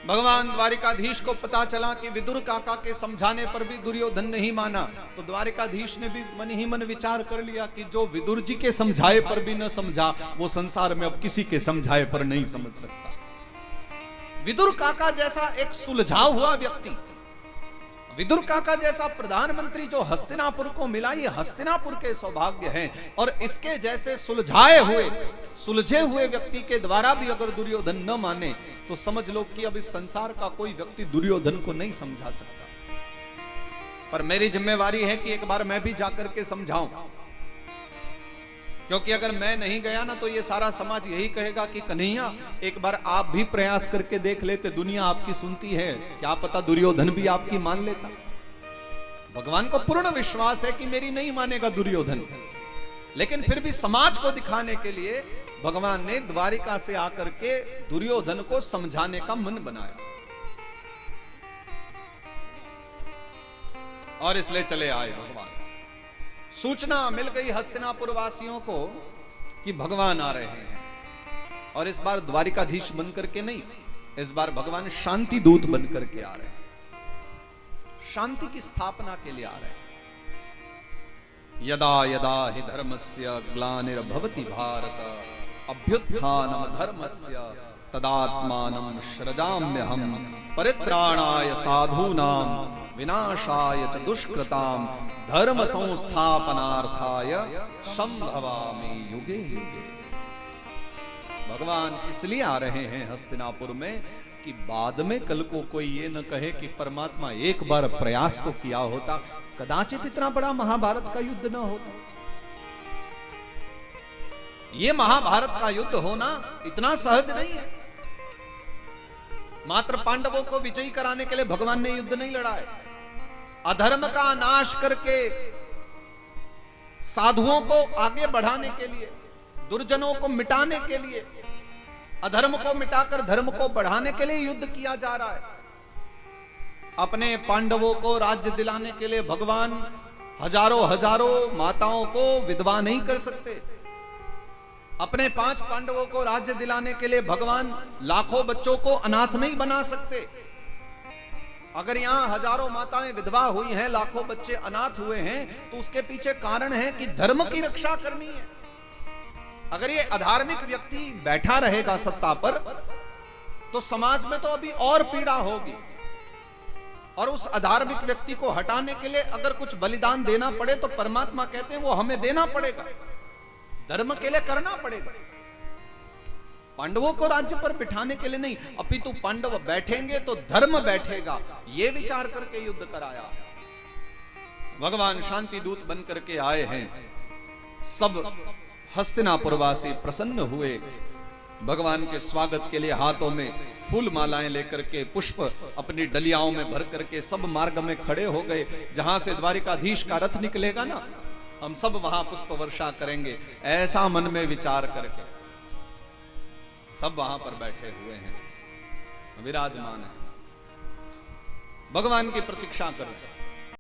भगवान द्वारिकाधीश को पता चला कि विदुर काका के समझाने पर भी दुर्योधन नहीं माना, तो द्वारिकाधीश ने भी मन ही मन विचार कर लिया कि जो विदुर जी के समझाए पर भी न समझा, वो संसार में अब किसी के समझाए पर नहीं समझ सकता। विदुर काका जैसा एक सुलझा हुआ व्यक्ति, विदुर काका जैसा प्रधानमंत्री जो हस्तिनापुर को मिला, ये हस्तिनापुर के सौभाग्य हैं। और इसके जैसे सुलझे हुए व्यक्ति के द्वारा भी अगर दुर्योधन न माने, तो समझ लो कि अब इस संसार का कोई व्यक्ति दुर्योधन को नहीं समझा सकता। पर मेरी जिम्मेवारी है कि एक बार मैं भी जाकर के समझाऊं, क्योंकि अगर मैं नहीं गया ना तो ये सारा समाज यही कहेगा कि कन्हैया एक बार आप भी प्रयास करके देख लेते, दुनिया आपकी सुनती है, क्या पता दुर्योधन भी आपकी मान लेता। भगवान को पूर्ण विश्वास है कि मेरी नहीं मानेगा दुर्योधन, लेकिन फिर भी समाज को दिखाने के लिए भगवान ने द्वारिका से आकर के दुर्योधन को समझाने का मन बनाया, और इसलिए चले आए भगवान। सूचना मिल गई हस्तिनापुर वासियों को कि भगवान आ रहे हैं, और इस बार द्वारिकाधीश बनकर के नहीं, इस बार भगवान शांति दूत बनकर के आ रहे हैं, शांति की स्थापना के लिए आ रहे हैं। यदा यदा हि धर्मस्य ग्लानिर्भवति भारत अभ्युत्थानम धर्मस्य तदात्मानं सृजाम्यहम् परित्राणाय साधूनां विनाशाय च दुष्कृतां धर्म संस्थापनार्थाय संभवामि युगे युगे। भगवान इसलिए आ रहे हैं हस्तिनापुर में कि बाद में कल को कोई ये न कहे कि परमात्मा एक बार प्रयास तो किया होता, कदाचित इतना बड़ा महाभारत का युद्ध न होता। ये महाभारत का युद्ध होना इतना सहज नहीं है। मात्र पांडवों को विजयी कराने के लिए भगवान ने युद्ध नहीं लड़ा है। अधर्म का नाश करके साधुओं को आगे बढ़ाने के लिए, दुर्जनों को मिटाने के लिए, अधर्म को मिटाकर धर्म को बढ़ाने के लिए युद्ध किया जा रहा है। अपने पांडवों को राज्य दिलाने के लिए भगवान हजारों माताओं को विधवा नहीं कर सकते। अपने 5 पांडवों को राज्य दिलाने के लिए भगवान लाखों बच्चों को अनाथ नहीं बना सकते। अगर यहां हजारों माताएं विधवा हुई हैं, लाखों बच्चे अनाथ हुए हैं, तो उसके पीछे कारण है कि धर्म की रक्षा करनी है। अगर ये अधार्मिक व्यक्ति बैठा रहेगा सत्ता पर, तो समाज में तो अभी और पीड़ा होगी, और उस अधार्मिक व्यक्ति को हटाने के लिए अगर कुछ बलिदान देना पड़े तो परमात्मा कहते हैं वो हमें देना पड़ेगा, धर्म के लिए करना पड़ेगा। पांडवों को राज्य पर बिठाने के लिए नहीं, अपितु पांडव बैठेंगे तो धर्म बैठेगा, ये विचार करके युद्ध कराया। भगवान शांति दूत बन करके आए हैं। सब हस्तिनापुरवासी प्रसन्न हुए। भगवान के स्वागत के लिए हाथों में फूल मालाएं लेकर के, पुष्प अपनी डलियाओं में भर करके सब मार्ग में खड़े हो गए। जहां से द्वारिकाधीश का रथ निकलेगा ना, हम सब वहां पुष्प वर्षा करेंगे, ऐसा मन में विचार करके सब वहां पर बैठे हुए हैं, विराजमान है, भगवान की प्रतीक्षा कर रहे हैं।